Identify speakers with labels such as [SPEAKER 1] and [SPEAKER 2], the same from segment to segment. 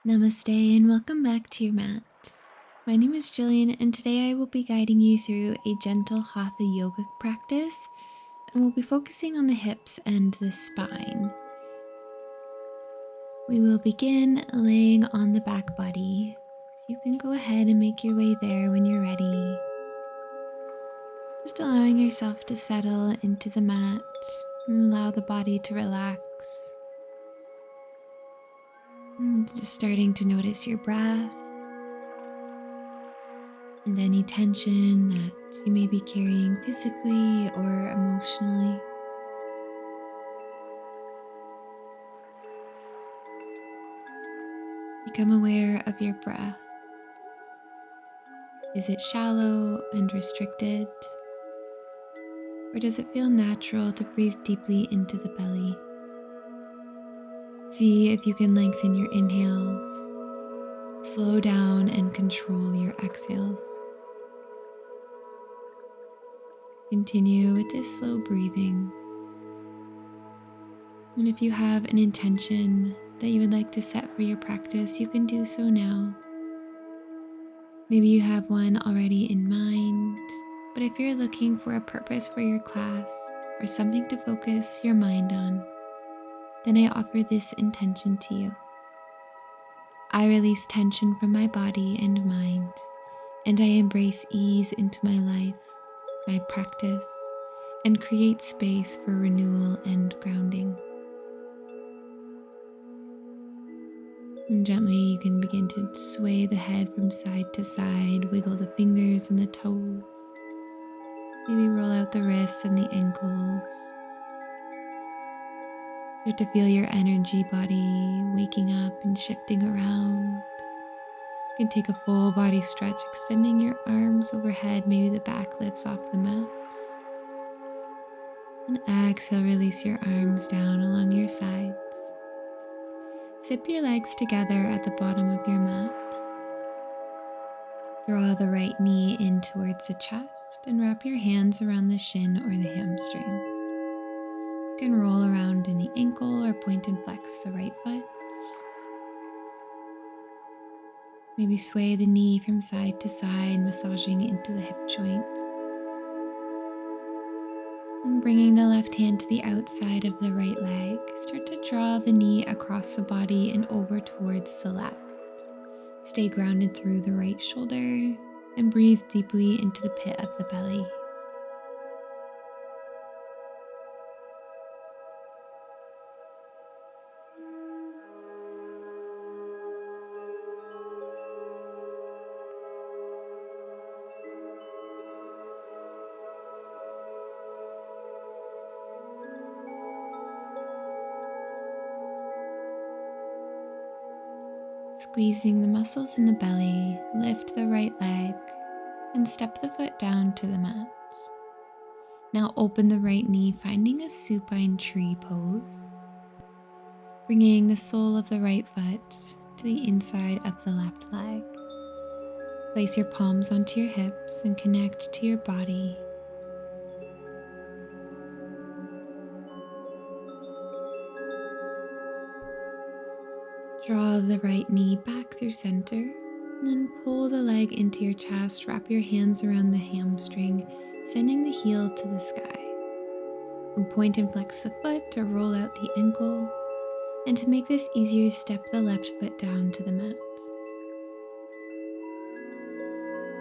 [SPEAKER 1] Namaste and welcome back to your mat. My name is Jillian and today I will be guiding you through a gentle Hatha yoga practice and we'll be focusing on the hips and the spine. We will begin laying on the back body, so you can go ahead and make your way there when you're ready. Just allowing yourself to settle into the mat and allow the body to relax. And just starting to notice your breath and any tension that you may be carrying physically or emotionally. Become aware of your breath. Is it shallow and restricted? Or does it feel natural to breathe deeply into the belly? See if you can lengthen your inhales, slow down and control your exhales. Continue with this slow breathing. And if you have an intention that you would like to set for your practice, you can do so now. Maybe you have one already in mind, but if you're looking for a purpose for your class or something to focus your mind on, then I offer this intention to you. I release tension from my body and mind, and I embrace ease into my life, my practice, and create space for renewal and grounding. And gently you can begin to sway the head from side to side, wiggle the fingers and the toes. Maybe roll out the wrists and the ankles. Start to feel your energy body waking up and shifting around. You can take a full body stretch, extending your arms overhead. Maybe the back lifts off the mat. And exhale, release your arms down along your sides. Zip your legs together at the bottom of your mat. Draw the right knee in towards the chest and wrap your hands around the shin or the hamstring. You can roll around in the ankle or point and flex the right foot. Maybe sway the knee from side to side, massaging into the hip joint. And bringing the left hand to the outside of the right leg, start to draw the knee across the body and over towards the left. Stay grounded through the right shoulder and breathe deeply into the pit of the belly. Squeezing the muscles in the belly, lift the right leg and step the foot down to the mat. Now open the right knee, finding a supine tree pose. Bringing the sole of the right foot to the inside of the left leg. Place your palms onto your hips and connect to your body. Draw the right knee back through center, and then pull the leg into your chest. Wrap your hands around the hamstring, sending the heel to the sky. You can point and flex the foot or roll out the ankle. And to make this easier, step the left foot down to the mat.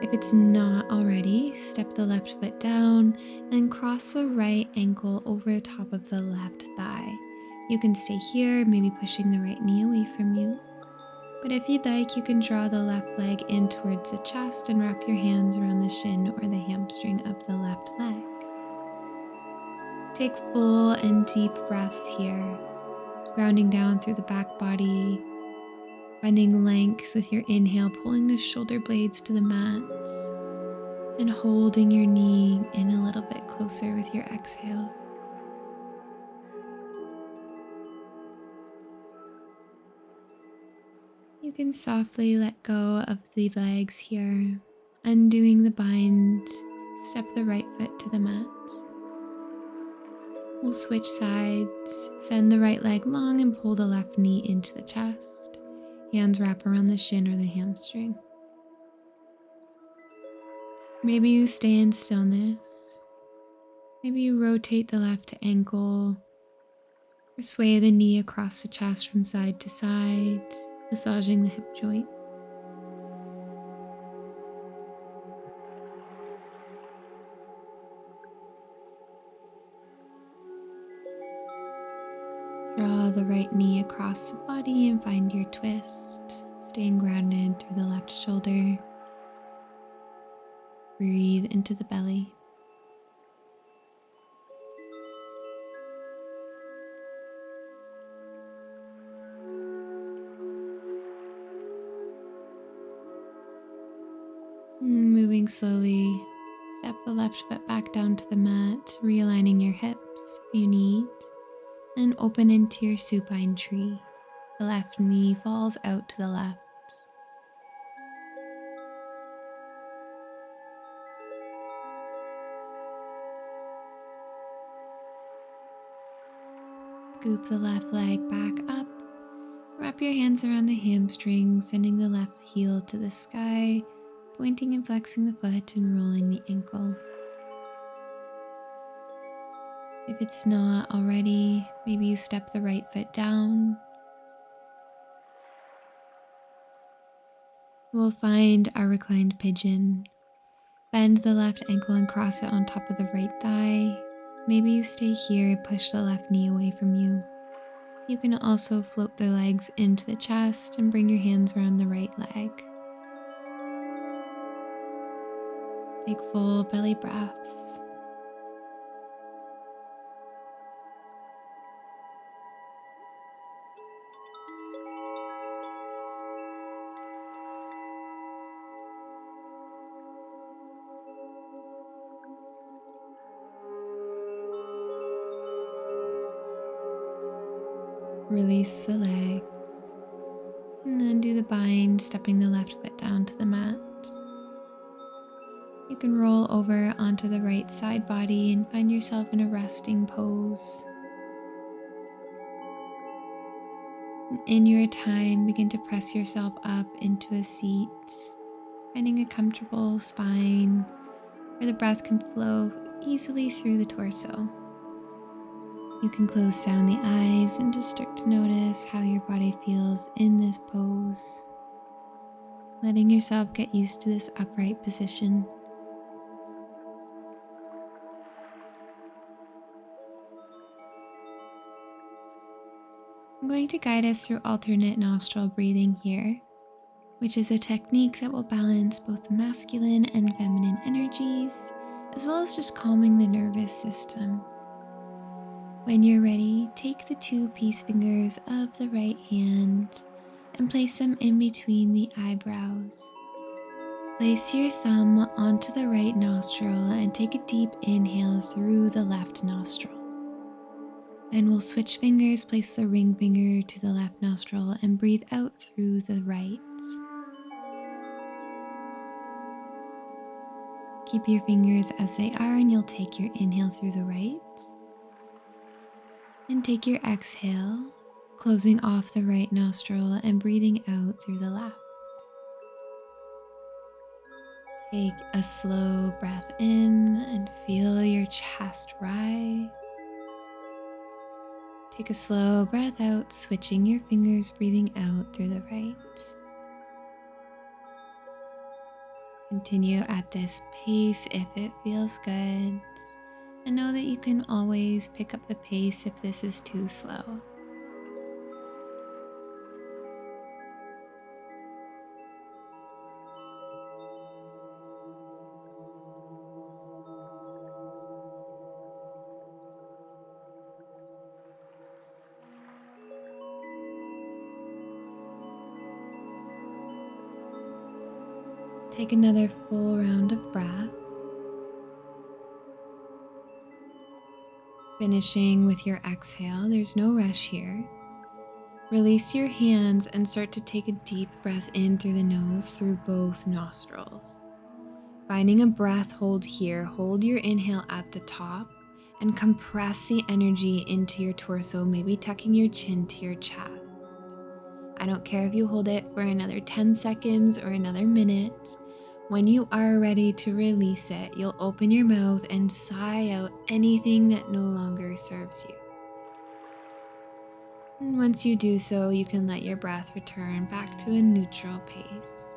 [SPEAKER 1] If it's not already, step the left foot down and cross the right ankle over the top of the left thigh. You can stay here, maybe pushing the right knee away from you. But if you'd like, you can draw the left leg in towards the chest and wrap your hands around the shin or the hamstring of the left leg. Take full and deep breaths here, grounding down through the back body, finding length with your inhale, pulling the shoulder blades to the mat, and holding your knee in a little bit closer with your exhale. You can softly let go of the legs here, undoing the bind, step the right foot to the mat. We'll switch sides, send the right leg long and pull the left knee into the chest. Hands wrap around the shin or the hamstring. Maybe you stay in stillness. Maybe you rotate the left ankle or sway the knee across the chest from side to side, massaging the hip joint. Draw the right knee across the body and find your twist, staying grounded through the left shoulder. Breathe into the belly. Moving slowly, step the left foot back down to the mat, realigning your hips if you need, and open into your supine tree. The left knee falls out to the left. Scoop the left leg back up. Wrap your hands around the hamstring, sending the left heel to the sky, pointing and flexing the foot and rolling the ankle. If it's not already, maybe you step the right foot down. We'll find our reclined pigeon. Bend the left ankle and cross it on top of the right thigh. Maybe you stay here and push the left knee away from you. You can also float the legs into the chest and bring your hands around the right leg. Take full belly breaths. Release the legs. And then do the bind, stepping the left foot down to the mat. You can roll over onto the right side body and find yourself in a resting pose. In your time, begin to press yourself up into a seat, finding a comfortable spine where the breath can flow easily through the torso. You can close down the eyes and just start to notice how your body feels in this pose, letting yourself get used to this upright position. I'm going to guide us through alternate nostril breathing here, which is a technique that will balance both the masculine and feminine energies, as well as just calming the nervous system. When you're ready, take the two peace fingers of the right hand and place them in between the eyebrows. Place your thumb onto the right nostril and take a deep inhale through the left nostril. Then we'll switch fingers, place the ring finger to the left nostril and breathe out through the right. Keep your fingers as they are and you'll take your inhale through the right. And take your exhale, closing off the right nostril and breathing out through the left. Take a slow breath in and feel your chest rise. Take a slow breath out, switching your fingers, breathing out through the right. Continue at this pace if it feels good, and know that you can always pick up the pace if this is too slow. Take another full round of breath, finishing with your exhale. There's no rush here. Release your hands and start to take a deep breath in through the nose through both nostrils. Finding a breath hold here, hold your inhale at the top and compress the energy into your torso, maybe tucking your chin to your chest. I don't care if you hold it for another 10 seconds or another minute. When you are ready to release it, you'll open your mouth and sigh out anything that no longer serves you. And once you do so, you can let your breath return back to a neutral pace.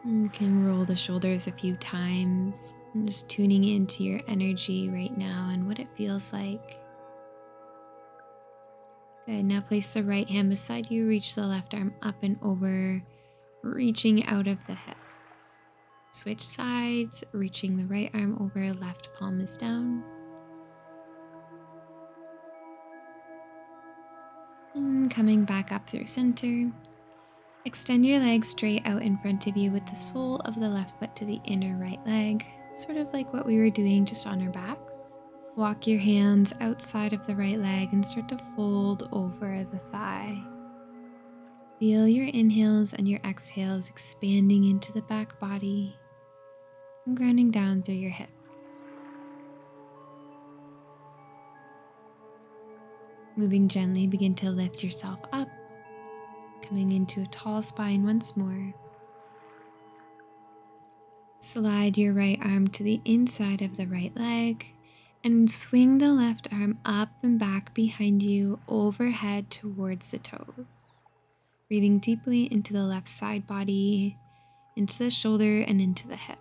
[SPEAKER 1] You can roll the shoulders a few times, and just tuning into your energy right now and what it feels like. Good. Now place the right hand beside you, reach the left arm up and over, reaching out of the hips. Switch sides, reaching the right arm over, left palm is down. And coming back up through center. Extend your legs straight out in front of you with the sole of the left foot to the inner right leg, sort of like what we were doing just on our backs. Walk your hands outside of the right leg and start to fold over the thigh. Feel your inhales and your exhales expanding into the back body and grounding down through your hips. Moving gently, begin to lift yourself up, coming into a tall spine once more. Slide your right arm to the inside of the right leg and swing the left arm up and back behind you, overhead towards the toes. Breathing deeply into the left side body, into the shoulder, and into the hip.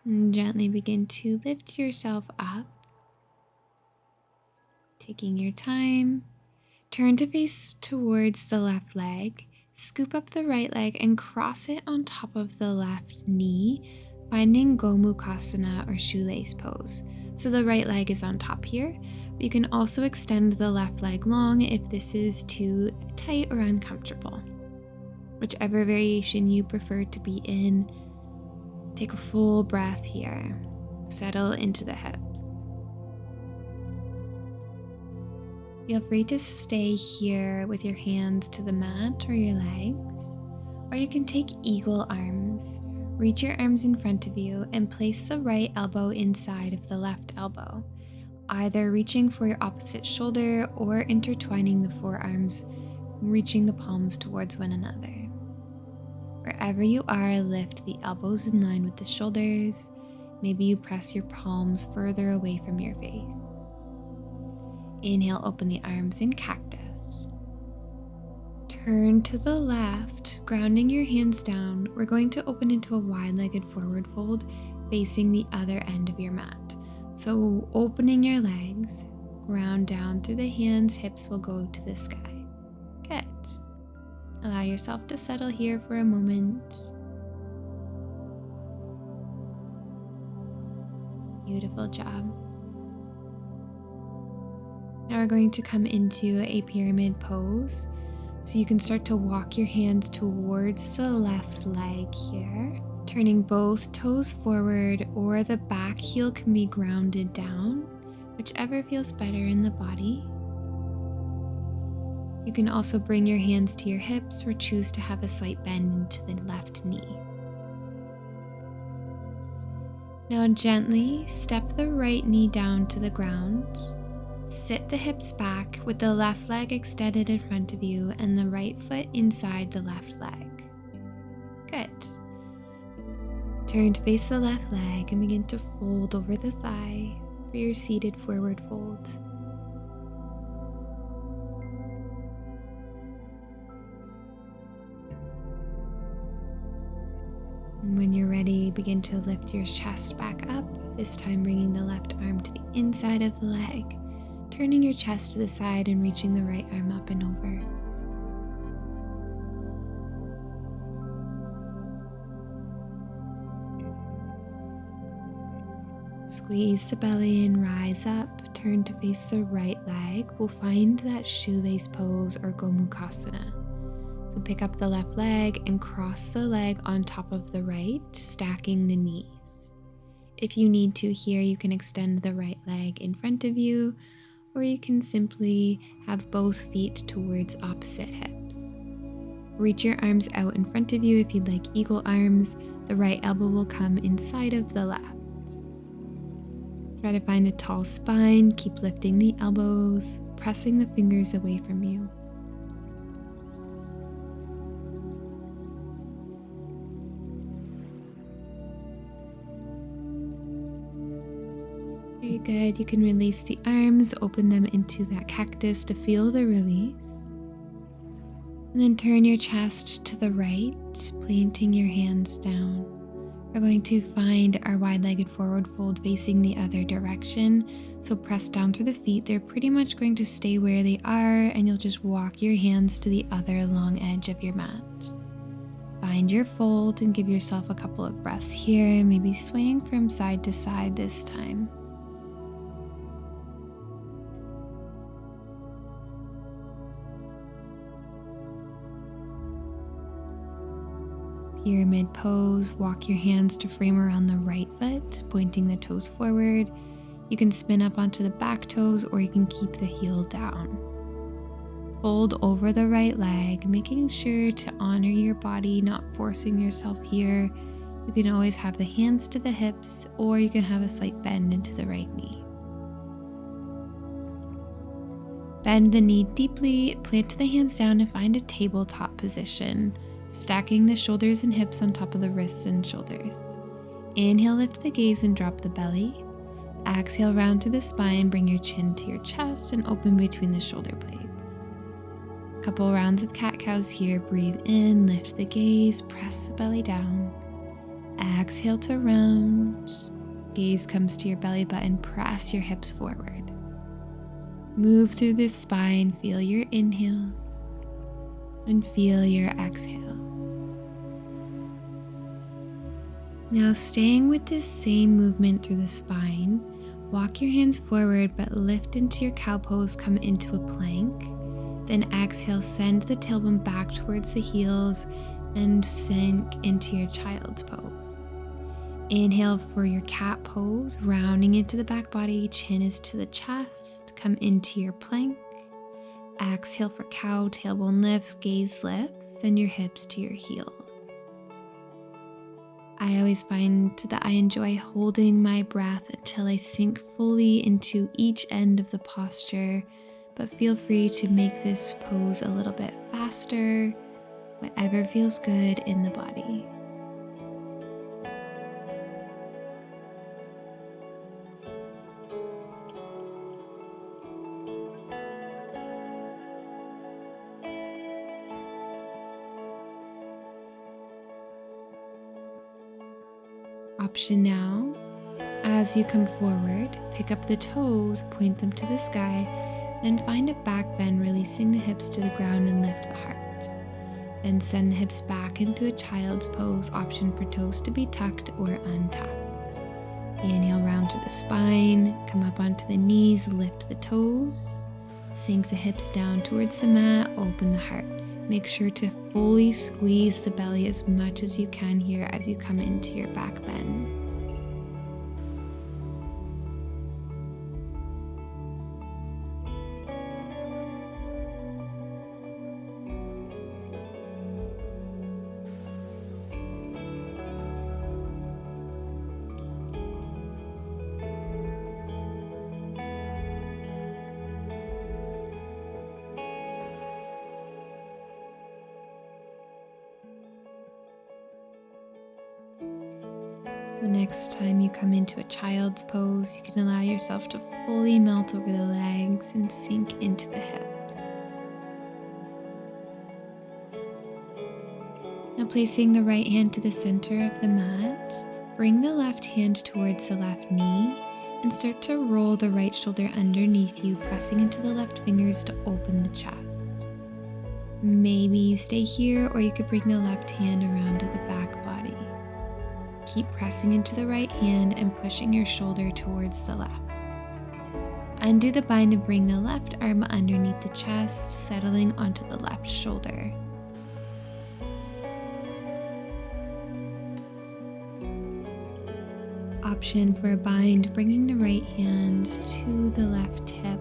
[SPEAKER 1] And gently begin to lift yourself up. Taking your time, turn to face towards the left leg, scoop up the right leg and cross it on top of the left knee, finding Gomukhasana or shoelace pose. So the right leg is on top here, but you can also extend the left leg long if this is too tight or uncomfortable. Whichever variation you prefer to be in, take a full breath here. Settle into the hips. Feel free to stay here with your hands to the mat or your legs, or you can take eagle arms. Reach your arms in front of you and place the right elbow inside of the left elbow, either reaching for your opposite shoulder or intertwining the forearms, reaching the palms towards one another. Wherever you are, lift the elbows in line with the shoulders. Maybe you press your palms further away from your face. Inhale, open the arms in cactus. Turn to the left, grounding your hands down. We're going to open into a wide-legged forward fold facing the other end of your mat. So opening your legs, ground down through the hands, hips will go to the sky. Good. Allow yourself to settle here for a moment. Beautiful job. Now we're going to come into a pyramid pose. So you can start to walk your hands towards the left leg here, turning both toes forward, or the back heel can be grounded down, whichever feels better in the body. You can also bring your hands to your hips or choose to have a slight bend into the left knee. Now gently step the right knee down to the ground. Sit the hips back with the left leg extended in front of you and the right foot inside the left leg. Good. Turn to face the left leg and begin to fold over the thigh for your seated forward fold. And when you're ready, begin to lift your chest back up, this time bringing the left arm to the inside of the leg. Turning your chest to the side and reaching the right arm up and over. Squeeze the belly and rise up. Turn to face the right leg. We'll find that shoelace pose or Gomukhasana. So pick up the left leg and cross the leg on top of the right, stacking the knees. If you need to here, you can extend the right leg in front of you, or you can simply have both feet towards opposite hips. Reach your arms out in front of you if you'd like eagle arms. The right elbow will come inside of the left. Try to find a tall spine. Keep lifting the elbows, pressing the fingers away from you. Very good. You can release the arms, open them into that cactus to feel the release. And then turn your chest to the right, planting your hands down. We're going to find our wide-legged forward fold facing the other direction. So press down through the feet. They're pretty much going to stay where they are, and you'll just walk your hands to the other long edge of your mat. Find your fold and give yourself a couple of breaths here, maybe swaying from side to side this time. Pyramid pose, walk your hands to frame around the right foot, pointing the toes forward. You can spin up onto the back toes or you can keep the heel down. Fold over the right leg, making sure to honor your body, not forcing yourself here. You can always have the hands to the hips or you can have a slight bend into the right knee. Bend the knee deeply, plant the hands down and find a tabletop position. Stacking the shoulders and hips on top of the wrists and shoulders. Inhale, lift the gaze and drop the belly. Exhale, round to the spine, bring your chin to your chest and open between the shoulder blades. A couple rounds of cat-cows here. Breathe in, lift the gaze, press the belly down. Exhale to round. Gaze comes to your belly button, press your hips forward. Move through the spine, feel your inhale and feel your exhale. Now staying with this same movement through the spine, walk your hands forward but lift into your cow pose, come into a plank. Then exhale, send the tailbone back towards the heels and sink into your child's pose. Inhale for your cat pose, rounding into the back body, chin is to the chest, come into your plank. Exhale for cow, tailbone lifts, gaze lifts, send your hips to your heels. I always find that I enjoy holding my breath until I sink fully into each end of the posture, but feel free to make this pose a little bit faster, whatever feels good in the body. Option now, as you come forward, pick up the toes, point them to the sky, then find a back bend, releasing the hips to the ground and lift the heart. Then send the hips back into a child's pose, option for toes to be tucked or untucked. Inhale, round to the spine, come up onto the knees, lift the toes, sink the hips down towards the mat, open the heart. Make sure to fully squeeze the belly as much as you can here as you come into your back bend. The next time you come into a child's pose, you can allow yourself to fully melt over the legs and sink into the hips. Now placing the right hand to the center of the mat, bring the left hand towards the left knee and start to roll the right shoulder underneath you, pressing into the left fingers to open the chest. Maybe you stay here, or you could bring the left hand around to the back body. Keep pressing into the right hand and pushing your shoulder towards the left. Undo the bind and bring the left arm underneath the chest, settling onto the left shoulder. Option for a bind, bringing the right hand to the left hip,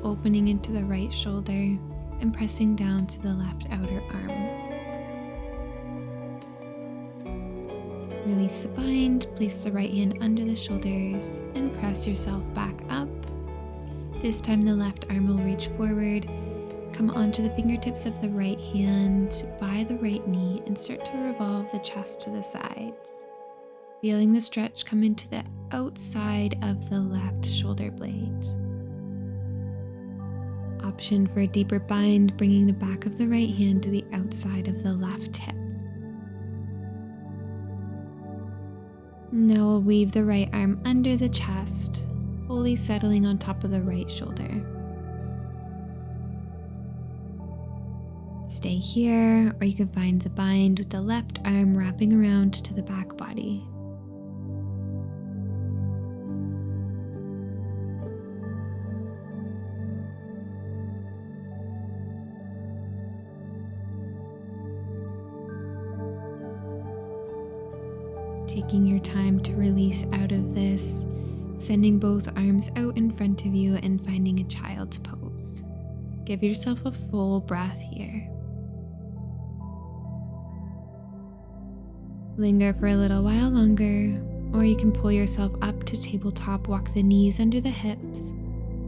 [SPEAKER 1] opening into the right shoulder, and pressing down to the left outer arm. Release the bind, place the right hand under the shoulders, and press yourself back up. This time the left arm will reach forward. Come onto the fingertips of the right hand by the right knee and start to revolve the chest to the sides. Feeling the stretch come into the outside of the left shoulder blade. Option for a deeper bind, bringing the back of the right hand to the outside of the left hip. Now we'll weave the right arm under the chest, fully settling on top of the right shoulder. Stay here, or you can find the bind with the left arm wrapping around to the back body. Taking your time to release out of this, sending both arms out in front of you and finding a child's pose. Give yourself a full breath here. Linger for a little while longer, or you can pull yourself up to tabletop, walk the knees under the hips,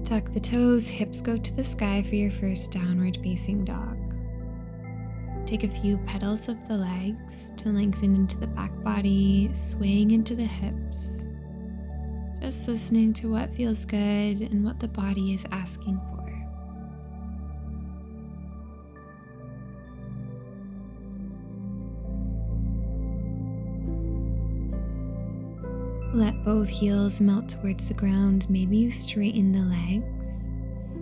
[SPEAKER 1] tuck the toes, hips go to the sky for your first downward facing dog. Take a few petals of the legs to lengthen into the back body, swaying into the hips. Just listening to what feels good and what the body is asking for. Let both heels melt towards the ground. Maybe you straighten the legs.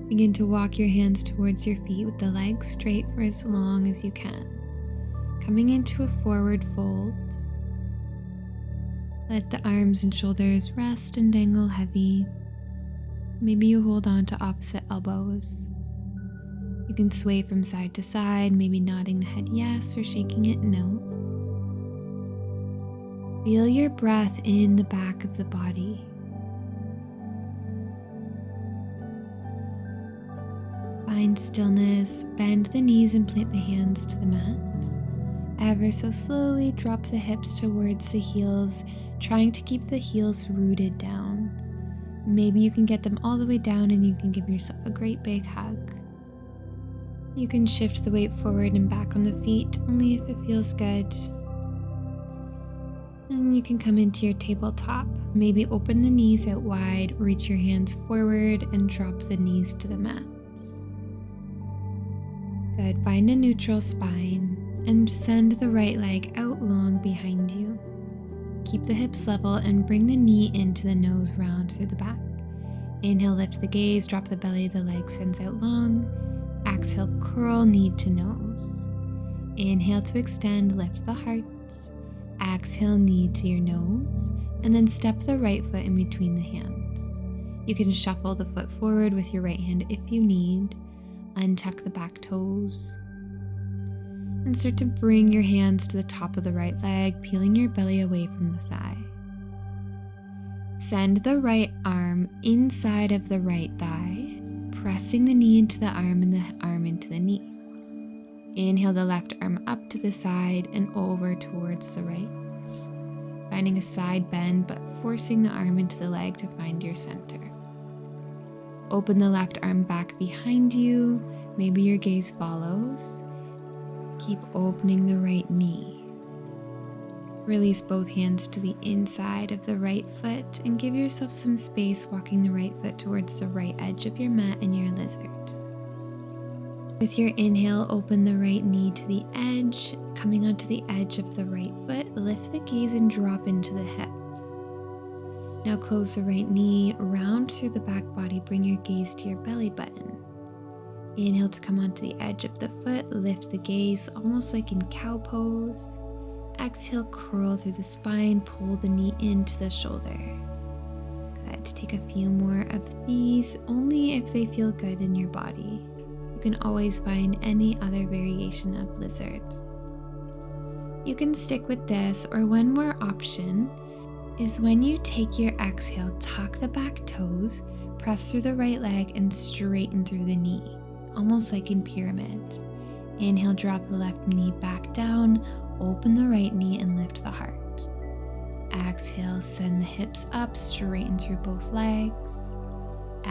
[SPEAKER 1] Begin to walk your hands towards your feet with the legs straight for as long as you can. Coming into a forward fold. Let the arms and shoulders rest and dangle heavy. Maybe you hold on to opposite elbows. You can sway from side to side, maybe nodding the head yes or shaking it no. Feel your breath in the back of the body. Find stillness, bend the knees and plant the hands to the mat. Ever so slowly drop the hips towards the heels, trying to keep the heels rooted down. Maybe you can get them all the way down and you can give yourself a great big hug. You can shift the weight forward and back on the feet, only if it feels good. And you can come into your tabletop. Maybe open the knees out wide, reach your hands forward and drop the knees to the mat. Good, find a neutral spine and send the right leg out long behind you. Keep the hips level and bring the knee into the nose round through the back. Inhale, lift the gaze, drop the belly, the leg sends out long. Exhale, curl knee to nose. Inhale to extend, lift the heart. Exhale, knee to your nose, and then step the right foot in between the hands. You can shuffle the foot forward with your right hand if you need. Untuck the back toes. And start to bring your hands to the top of the right leg, peeling your belly away from the thigh. Send the right arm inside of the right thigh, pressing the knee into the arm and the arm into the knee. Inhale the left arm up to the side and over towards the right. Finding a side bend, but forcing the arm into the leg to find your center. Open the left arm back behind you. Maybe your gaze follows. Keep opening the right knee. Release both hands to the inside of the right foot and give yourself some space walking the right foot towards the right edge of your mat and your lizard. With your inhale, open the right knee to the edge. Coming onto the edge of the right foot, lift the gaze and drop into the hips. Now close the right knee, round through the back body, bring your gaze to your belly button. Inhale to come onto the edge of the foot, lift the gaze almost like in cow pose. Exhale, curl through the spine, pull the knee into the shoulder. Good, take a few more of these, only if they feel good in your body. You can always find any other variation of lizard. You can stick with this, or one more option is when you take your exhale, tuck the back toes, press through the right leg and straighten through the knee, almost like in pyramid. Inhale, drop the left knee back down, open the right knee and lift the heart. Exhale, send the hips up, straighten through both legs.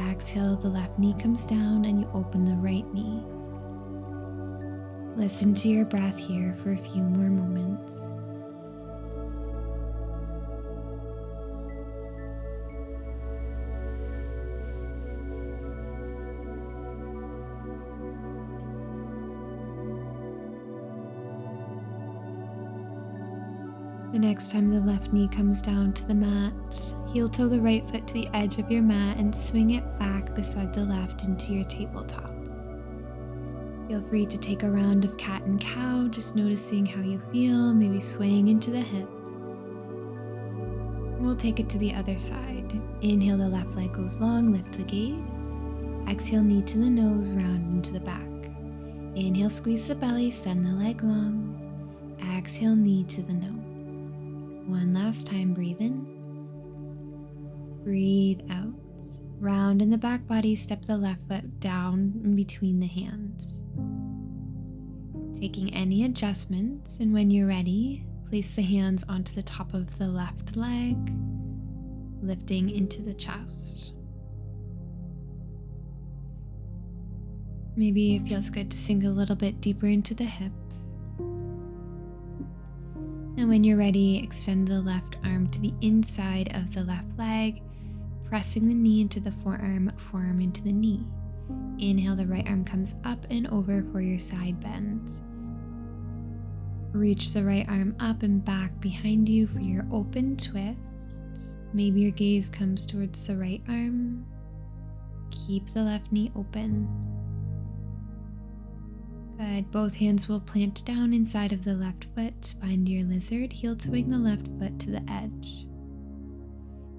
[SPEAKER 1] Exhale, the left knee comes down and you open the right knee. Listen to your breath here for a few more moments. The next time the left knee comes down to the mat, heel toe the right foot to the edge of your mat and swing it back beside the left into your tabletop. Feel free to take a round of cat and cow, just noticing how you feel, maybe swaying into the hips. And we'll take it to the other side. Inhale, the left leg goes long, lift the gaze. Exhale, knee to the nose, round into the back. Inhale, squeeze the belly, send the leg long. Exhale, knee to the nose. One last time, breathe in. Breathe out. Round in the back body, step the left foot down in between the hands. Taking any adjustments, and when you're ready, place the hands onto the top of the left leg, lifting into the chest. Maybe it feels good to sink a little bit deeper into the hips. And when you're ready, extend the left arm to the inside of the left leg, pressing the knee into the forearm into the knee. Inhale, the right arm comes up and over for your side bend. Reach the right arm up and back behind you for your open twist. Maybe your gaze comes towards the right arm. Keep the left knee open. Good. Both hands will plant down inside of the left foot. Find your lizard, heel toeing the left foot to the edge.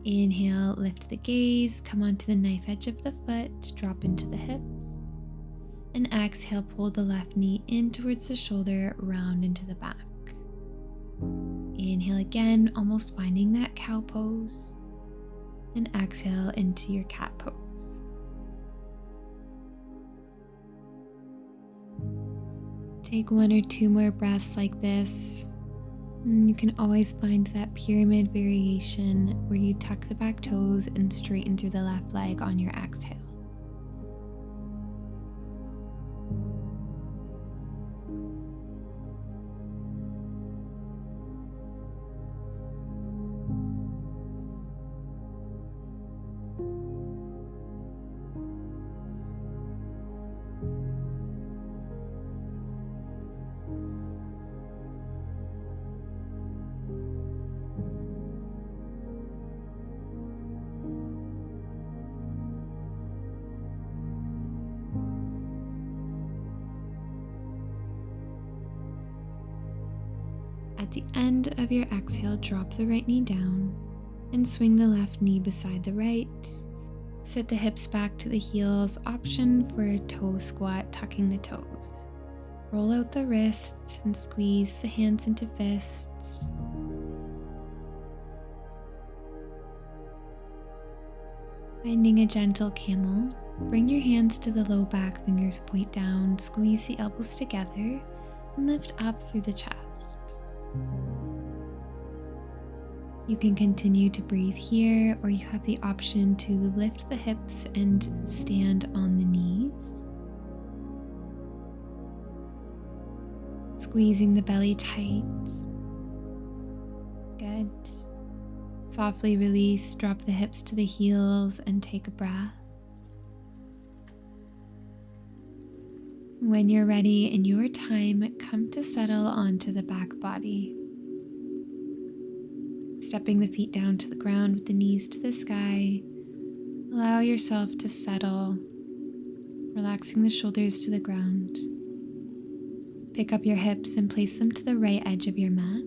[SPEAKER 1] Inhale, lift the gaze, come onto the knife edge of the foot, drop into the hips. And exhale, pull the left knee in towards the shoulder, round into the back. Inhale again, almost finding that cow pose. And exhale into your cat pose. Take one or two more breaths like this. And you can always find that pyramid variation where you tuck the back toes and straighten through the left leg on your exhale. At the end of your exhale, drop the right knee down and swing the left knee beside the right. Sit the hips back to the heels, option for a toe squat, tucking the toes. Roll out the wrists and squeeze the hands into fists. Finding a gentle camel, bring your hands to the low back, fingers point down, squeeze the elbows together, and lift up through the chest. You can continue to breathe here, or you have the option to lift the hips and stand on the knees. Squeezing the belly tight. Good. Softly release, drop the hips to the heels and take a breath. When you're ready, in your time, come to settle onto the back body. Stepping the feet down to the ground with the knees to the sky, allow yourself to settle, relaxing the shoulders to the ground. Pick up your hips and place them to the right edge of your mat.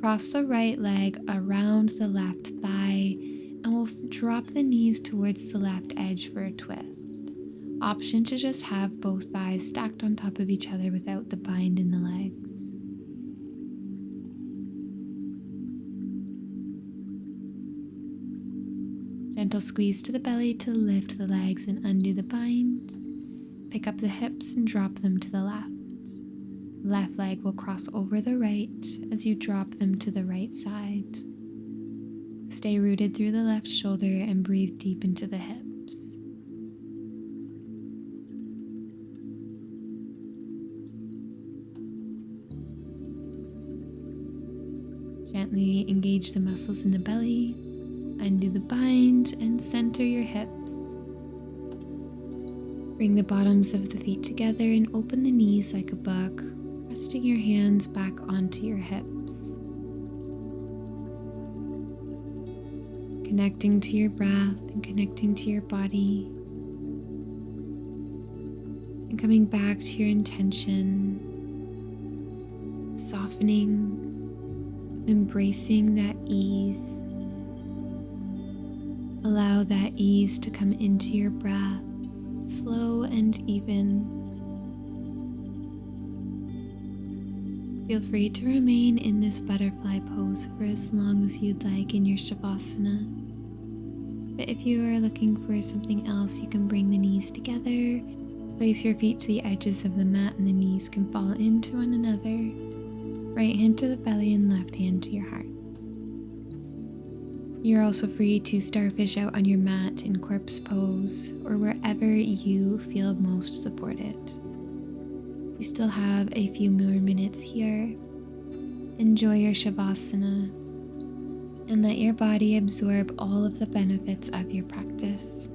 [SPEAKER 1] Cross the right leg around the left thigh, and we'll drop the knees towards the left edge for a twist. Option to just have both thighs stacked on top of each other without the bind in the legs. Gentle squeeze to the belly to lift the legs and undo the bind. Pick up the hips and drop them to the left. Left leg will cross over the right as you drop them to the right side. Stay rooted through the left shoulder and breathe deep into the hips. Gently engage the muscles in the belly, undo the bind, and center your hips. Bring the bottoms of the feet together and open the knees like a book, resting your hands back onto your hips. Connecting to your breath and connecting to your body. And coming back to your intention, softening, embracing that ease. Allow that ease to come into your breath, slow and even. Feel free to remain in this butterfly pose for as long as you'd like in your shavasana. But if you are looking for something else, you can bring the knees together, place your feet to the edges of the mat, and the knees can fall into one another. Right hand to the belly and left hand to your heart. You're also free to starfish out on your mat in corpse pose or wherever you feel most supported. You still have a few more minutes here. Enjoy your shavasana and let your body absorb all of the benefits of your practice.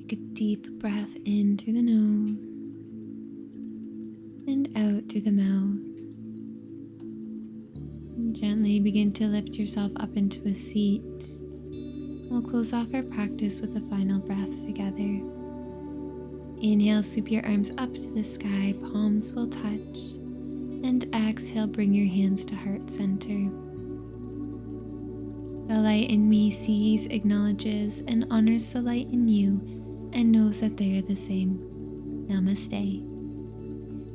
[SPEAKER 1] Take a deep breath in through the nose and out through the mouth. And gently begin to lift yourself up into a seat. We'll close off our practice with a final breath together. Inhale, sweep your arms up to the sky, palms will touch. And exhale, bring your hands to heart center. The light in me sees, acknowledges, and honors the light in you and knows that they are the same. Namaste.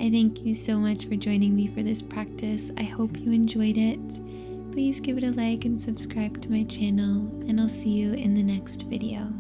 [SPEAKER 1] I thank you so much for joining me for this practice. I hope you enjoyed it. Please give it a like and subscribe to my channel, and I'll see you in the next video.